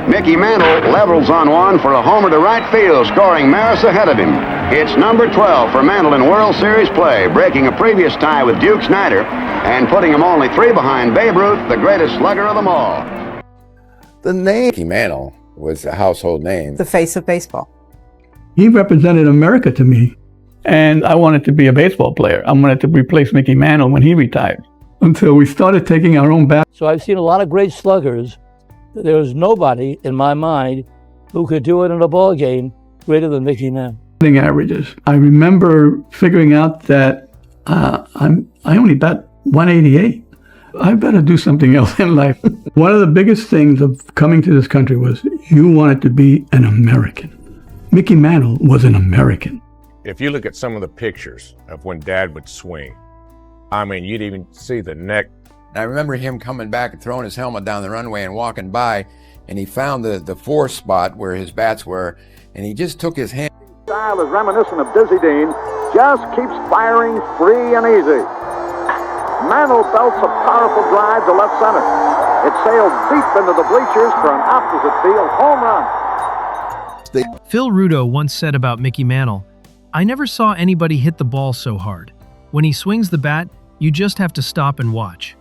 Mickey Mantle levels on one for a homer to right field, scoring Maris ahead of him. It's number 12 for Mantle in World Series play, breaking a previous tie with Duke Snider and putting him only 3 behind Babe Ruth, the greatest slugger of them all. The name Mickey Mantle was a household name. The face of baseball. He represented America to me. And I wanted to be a baseball player. I wanted to replace Mickey Mantle when he retired. Until we started taking our own bat. So I've seen a lot of great sluggers. There was nobody, in my mind, who could do it in a ball game greater than Mickey Mantle. Averages. I remember figuring out that I only bat 188. I better do something else in life. One of the biggest things of coming to this country was you wanted to be an American. Mickey Mantle was an American. If you look at some of the pictures of when Dad would swing, I mean, you'd even see the neck. I remember him coming back and throwing his helmet down the runway and walking by, and he found the 4 spot where his bats were, and he just took his hand. Style is reminiscent of Dizzy Dean, just keeps firing free and easy. Mantle belts a powerful drive to left center. It sailed deep into the bleachers for an opposite field home run. Phil Rudo once said about Mickey Mantle, "I never saw anybody hit the ball so hard. When he swings the bat, you just have to stop and watch."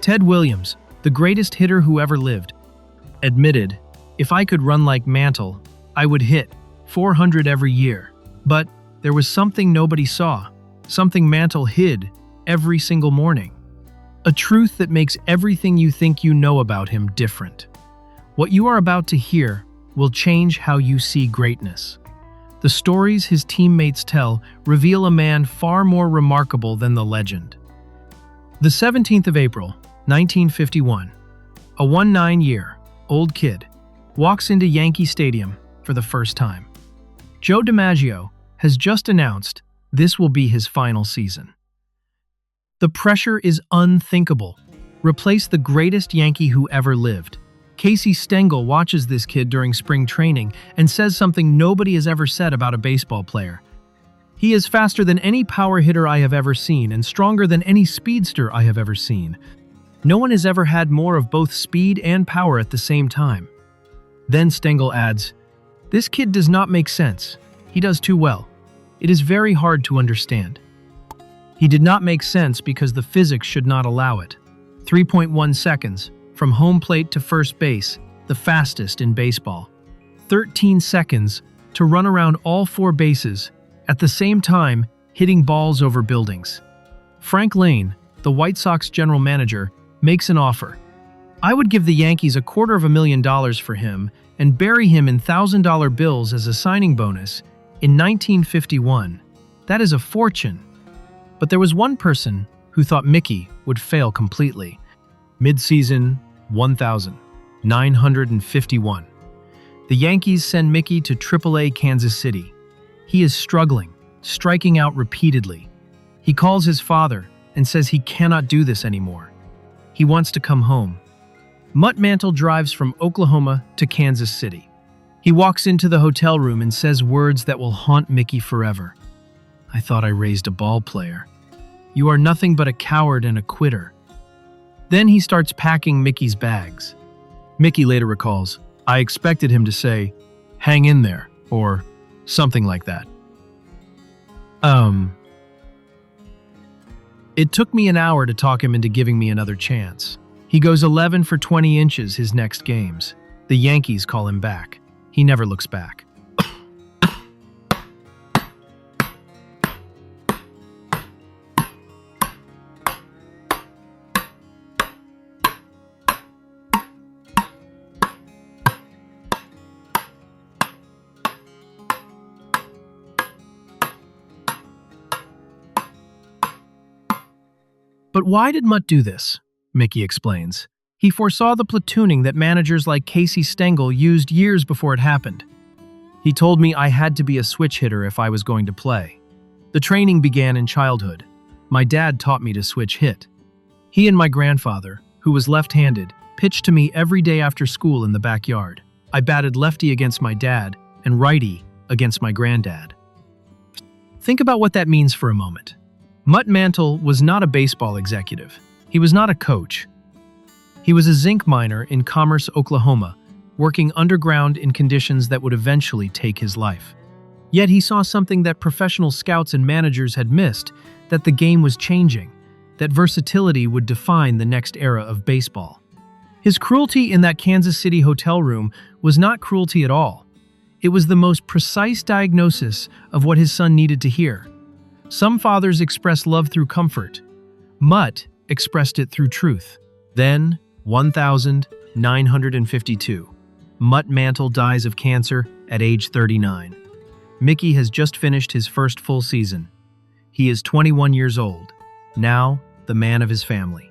Ted Williams, the greatest hitter who ever lived, admitted, "If I could run like Mantle, I would hit 400 every year." But there was something nobody saw, something Mantle hid every single morning. A truth that makes everything you think you know about him different. What you are about to hear will change how you see greatness. The stories his teammates tell reveal a man far more remarkable than the legend. The 17th of April, 1951, a 19-year-old kid walks into Yankee Stadium for the first time. Joe DiMaggio has just announced this will be his final season. The pressure is unthinkable. Replace the greatest Yankee who ever lived. Casey Stengel watches this kid during spring training and says something nobody has ever said about a baseball player. He is faster than any power hitter I have ever seen and stronger than any speedster I have ever seen. No one has ever had more of both speed and power at the same time. Then Stengel adds, "This kid does not make sense. He does too well. It is very hard to understand." He did not make sense because the physics should not allow it. 3.1 seconds. From home plate to first base, the fastest in baseball. 13 seconds to run around all 4 bases, at the same time hitting balls over buildings. Frank Lane, the White Sox general manager, makes an offer. "I would give the Yankees $250,000 for him and bury him in $1,000 bills as a signing bonus in 1951. That is a fortune." But there was one person who thought Mickey would fail completely. Mid-season, 1,951. The Yankees send Mickey to AAA Kansas City. He is struggling, striking out repeatedly. He calls his father and says he cannot do this anymore. He wants to come home. Mutt Mantle drives from Oklahoma to Kansas City. He walks into the hotel room and says words that will haunt Mickey forever. "I thought I raised a ball player. You are nothing but a coward and a quitter." Then he starts packing Mickey's bags. Mickey later recalls, "I expected him to say, 'Hang in there,' or something like that. It took me an hour to talk him into giving me another chance. He goes 11 for 20 inches his next games. The Yankees call him back. He never looks back. But why did Mutt do this? Mickey explains. He foresaw the platooning that managers like Casey Stengel used years before it happened. He told me I had to be a switch hitter if I was going to play. The training began in childhood. My dad taught me to switch hit. He and my grandfather, who was left-handed, pitched to me every day after school in the backyard. I batted lefty against my dad and righty against my granddad. Think about what that means for a moment. Mutt Mantle was not a baseball executive. He was not a coach. He was a zinc miner in Commerce, Oklahoma, working underground in conditions that would eventually take his life. Yet he saw something that professional scouts and managers had missed, that the game was changing, that versatility would define the next era of baseball. His cruelty in that Kansas City hotel room was not cruelty at all. It was the most precise diagnosis of what his son needed to hear. Some fathers express love through comfort. Mutt expressed it through truth. Then, 1952. Mutt Mantle dies of cancer at age 39. Mickey has just finished his first full season. He is 21 years old, now the man of his family.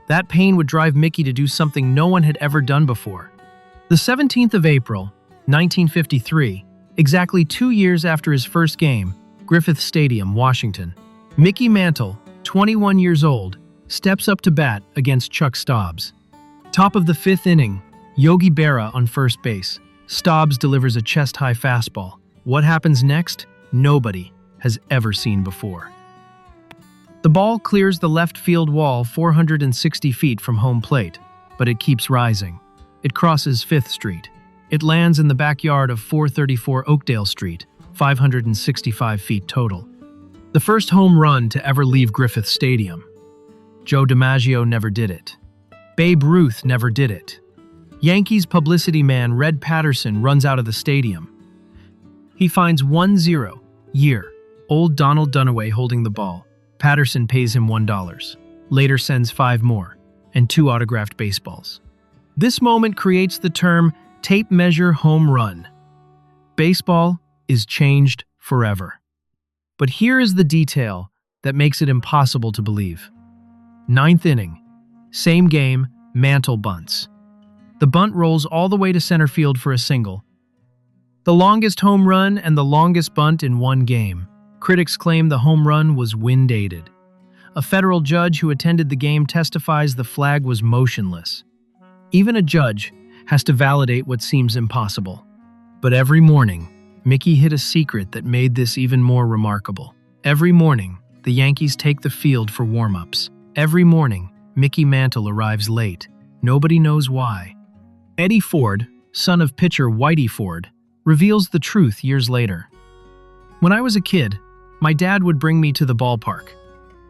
That pain would drive Mickey to do something no one had ever done before. The 17th of April, 1953, exactly 2 years after his first game, Griffith Stadium, Washington, Mickey Mantle, 21 years old, steps up to bat against Chuck Stobbs. Top of the 5th inning, Yogi Berra on first base. Stobbs delivers a chest-high fastball. What happens next? Nobody has ever seen before. The ball clears the left field wall 460 feet from home plate, but it keeps rising. It crosses 5th Street. It lands in the backyard of 434 Oakdale Street, 565 feet total. The first home run to ever leave Griffith Stadium. Joe DiMaggio never did it. Babe Ruth never did it. Yankees publicity man Red Patterson runs out of the stadium. He finds 1-0-year-old Donald Dunaway holding the ball. Patterson pays him $1, later sends 5 more, and 2 autographed baseballs. This moment creates the term tape measure home run. Baseball is changed forever. But here is the detail that makes it impossible to believe. 9th inning. Same game, Mantle bunts. The bunt rolls all the way to center field for a single. The longest home run and the longest bunt in one game. Critics claim the home run was wind-aided. A federal judge who attended the game testifies the flag was motionless. Even a judge has to validate what seems impossible. But every morning, Mickey hid a secret that made this even more remarkable. Every morning, the Yankees take the field for warm-ups. Every morning, Mickey Mantle arrives late. Nobody knows why. Eddie Ford, son of pitcher Whitey Ford, reveals the truth years later. When I was a kid, my dad would bring me to the ballpark.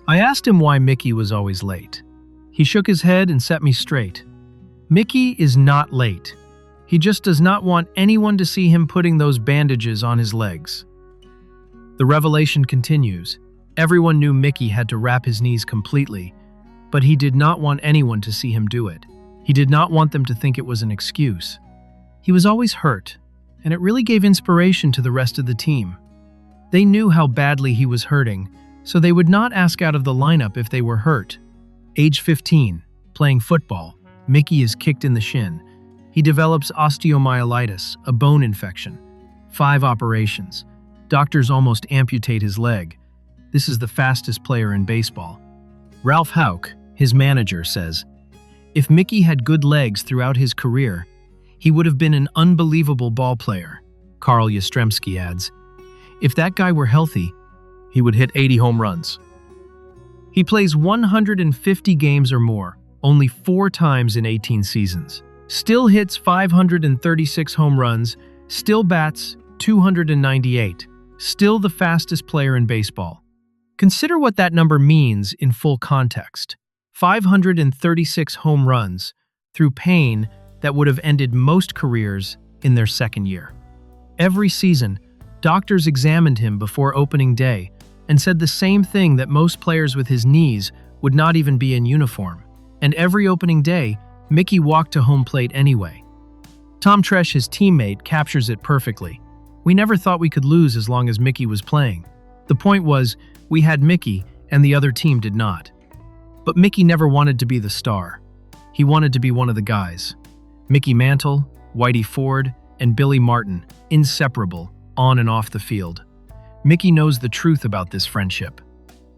I asked him why Mickey was always late. He shook his head and set me straight. Mickey is not late. He just does not want anyone to see him putting those bandages on his legs. The revelation continues. Everyone knew Mickey had to wrap his knees completely, but he did not want anyone to see him do it. He did not want them to think it was an excuse. He was always hurt, and it really gave inspiration to the rest of the team. They knew how badly he was hurting, so they would not ask out of the lineup if they were hurt. Age 15, playing football, Mickey is kicked in the shin. He develops osteomyelitis, a bone infection. 5 operations. Doctors almost amputate his leg. This is the fastest player in baseball. Ralph Houck, his manager, says, "If Mickey had good legs throughout his career, he would have been an unbelievable ball player." Carl Yastrzemski adds, "If that guy were healthy, he would hit 80 home runs." He plays 150 games or more, only 4 times in 18 seasons. Still hits 536 home runs, still bats 298, still the fastest player in baseball. Consider what that number means in full context. 536 home runs through pain that would have ended most careers in their second year. Every season, doctors examined him before opening day and said the same thing, that most players with his knees would not even be in uniform. And every opening day, Mickey walked to home plate anyway. Tom Tresh, his teammate, captures it perfectly. "We never thought we could lose as long as Mickey was playing. The point was, we had Mickey and the other team did not." But Mickey never wanted to be the star. He wanted to be one of the guys. Mickey Mantle, Whitey Ford, and Billy Martin, inseparable, on and off the field. Mickey knows the truth about this friendship.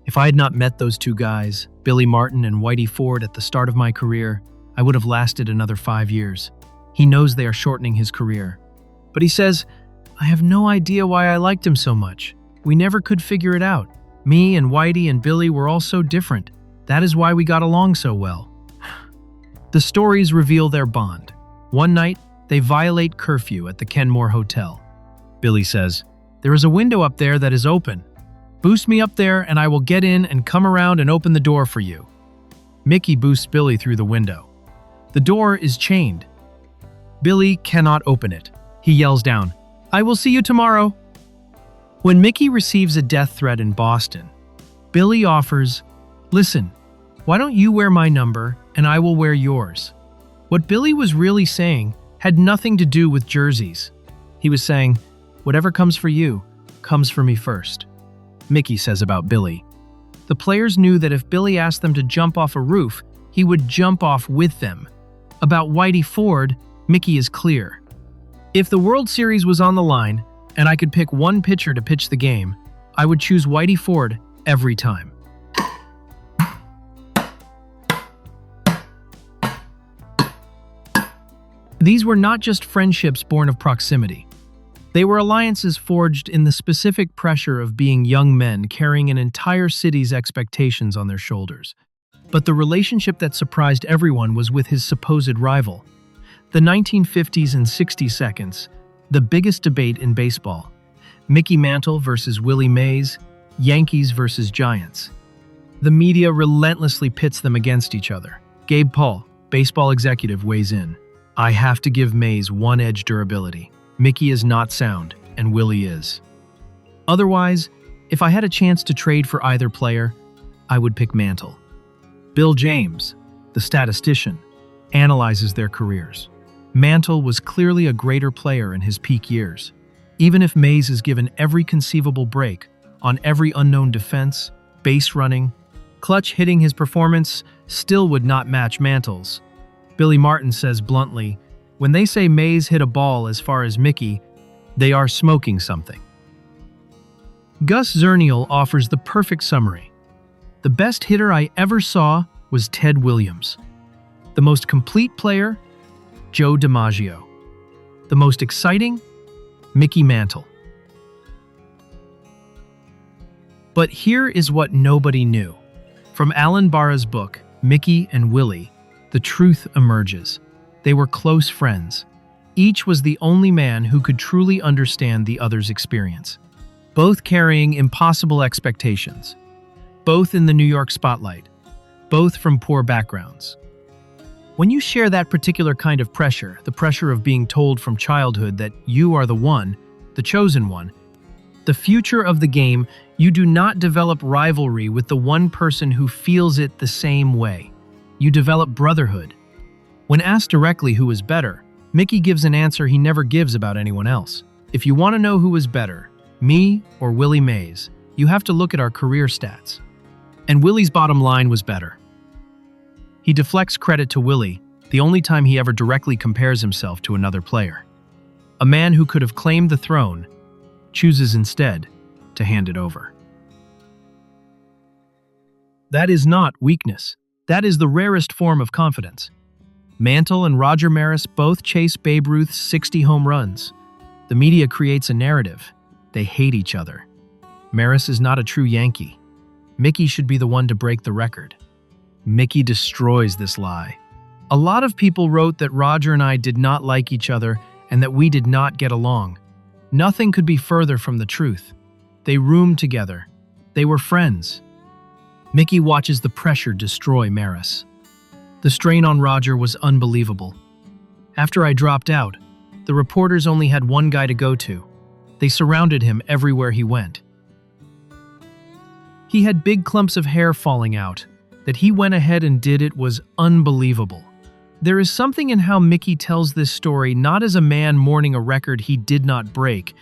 "If I had not met those 2 guys, Billy Martin and Whitey Ford, at the start of my career, I would have lasted another 5 years." He knows they are shortening his career. But he says, "I have no idea why I liked him so much. We never could figure it out. Me and Whitey and Billy were all so different. That is why we got along so well." The stories reveal their bond. One night, They violate curfew at the Kenmore Hotel. Billy says, "There is a window up there that is open. Boost me up there and I will get in and come around and open the door for you." Mickey boosts Billy through the window. The door is chained. Billy cannot open it. He yells down, "I will see you tomorrow." When Mickey receives a death threat in Boston, Billy offers, "Listen, why don't you wear my number and I will wear yours?" What Billy was really saying had nothing to do with jerseys. He was saying, "Whatever comes for you, comes for me first." Mickey says about Billy, "The players knew that if Billy asked them to jump off a roof, he would jump off with them." About Whitey Ford, Mickey is clear. "If the World Series was on the line, and I could pick one pitcher to pitch the game, I would choose Whitey Ford every time." These were not just friendships born of proximity. They were alliances forged in the specific pressure of being young men carrying an entire city's expectations on their shoulders. But the relationship that surprised everyone was with his supposed rival. The 1950s and 60 seconds, the biggest debate in baseball. Mickey Mantle versus Willie Mays, Yankees versus Giants. The media relentlessly pits them against each other. Gabe Paul, baseball executive, weighs in. "I have to give Mays one-edge durability. Mickey is not sound, and Willie is. Otherwise, if I had a chance to trade for either player, I would pick Mantle." Bill James, the statistician, analyzes their careers. Mantle was clearly a greater player in his peak years. Even if Mays is given every conceivable break on every unknown defense, base running, clutch hitting, his performance still would not match Mantle's. Billy Martin says bluntly, "When they say Mays hit a ball as far as Mickey, they are smoking something." Gus Zernial offers the perfect summary. "The best hitter I ever saw was Ted Williams. The most complete player, Joe DiMaggio. The most exciting, Mickey Mantle." But here is what nobody knew. From Alan Barra's book, Mickey and Willie, the truth emerges. They were close friends. Each was the only man who could truly understand the other's experience. Both carrying impossible expectations. Both in the New York spotlight. Both from poor backgrounds. When you share that particular kind of pressure, the pressure of being told from childhood that you are the one, the chosen one, the future of the game, you do not develop rivalry with the one person who feels it the same way. You develop brotherhood. When asked directly who is better, Mickey gives an answer he never gives about anyone else. "If you want to know who is better, me or Willie Mays, you have to look at our career stats." And Willie's bottom line was better. He deflects credit to Willie, the only time he ever directly compares himself to another player. A man who could have claimed the throne chooses instead to hand it over. That is not weakness. That is the rarest form of confidence. Mantle and Roger Maris both chase Babe Ruth's 60 home runs. The media creates a narrative. They hate each other. Maris is not a true Yankee. Mickey should be the one to break the record. Mickey destroys this lie. A lot of people wrote that Roger and I did not like each other and that we did not get along. Nothing could be further from the truth. They roomed together. They were friends. Mickey watches the pressure destroy Maris. The strain on Roger was unbelievable. After I dropped out, the reporters only had one guy to go to. They surrounded him everywhere he went. He had big clumps of hair falling out. That he went ahead and did it was unbelievable. There is something in how Mickey tells this story not as a man mourning a record he did not break,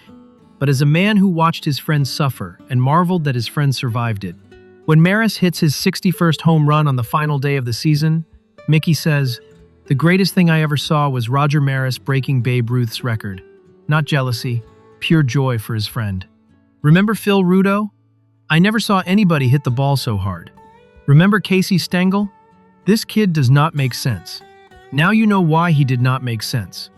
but as a man who watched his friends suffer and marveled that his friends survived it. When Maris hits his 61st home run on the final day of the season, Mickey says, "The greatest thing I ever saw was Roger Maris breaking Babe Ruth's record. Not jealousy, pure joy for his friend. Remember Phil Rudo? I never saw anybody hit the ball so hard. Remember Casey Stengel? This kid does not make sense. Now you know why he did not make sense.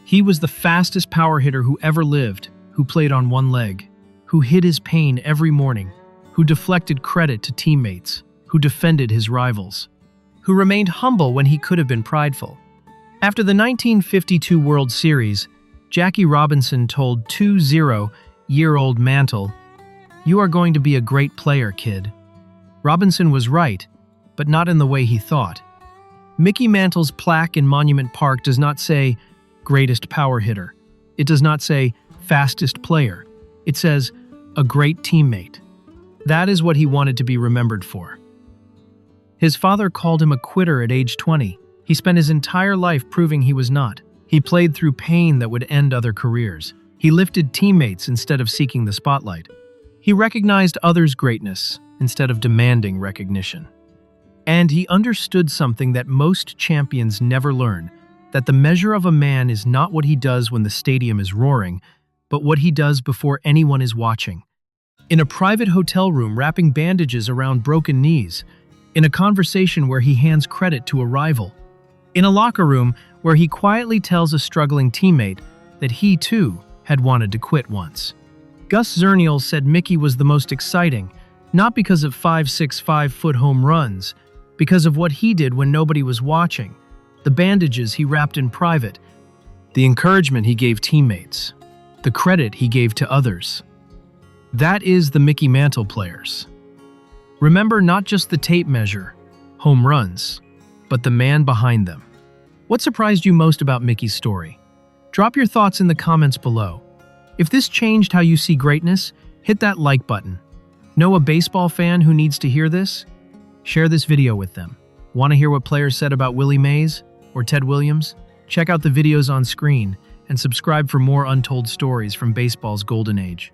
He was the fastest power hitter who ever lived, who played on one leg, who hid his pain every morning, who deflected credit to teammates, who defended his rivals, who remained humble when he could have been prideful. After the 1952 World Series, Jackie Robinson told 20-year-old Mantle, "You are going to be a great player, kid." Robinson was right, but not in the way he thought. Mickey Mantle's plaque in Monument Park does not say, "greatest power hitter." It does not say, "fastest player." It says, "a great teammate." That is what he wanted to be remembered for. His father called him a quitter at age 20. He spent his entire life proving he was not. He played through pain that would end other careers. He lifted teammates instead of seeking the spotlight. He recognized others' greatness instead of demanding recognition. And he understood something that most champions never learn, that the measure of a man is not what he does when the stadium is roaring, but what he does before anyone is watching. In a private hotel room wrapping bandages around broken knees, in a conversation where he hands credit to a rival, in a locker room where he quietly tells a struggling teammate that he too had wanted to quit once. Gus Zernial said Mickey was the most exciting, not because of 5'6", 5-foot home runs, because of what he did when nobody was watching, the bandages he wrapped in private, the encouragement he gave teammates, the credit he gave to others. That is the Mickey Mantle Players. Remember not just the tape measure, home runs, but the man behind them. What surprised you most about Mickey's story? Drop your thoughts in the comments below. If this changed how you see greatness, hit that like button. Know a baseball fan who needs to hear this? Share this video with them. Want to hear what players said about Willie Mays or Ted Williams? Check out the videos on screen and subscribe for more untold stories from baseball's golden age.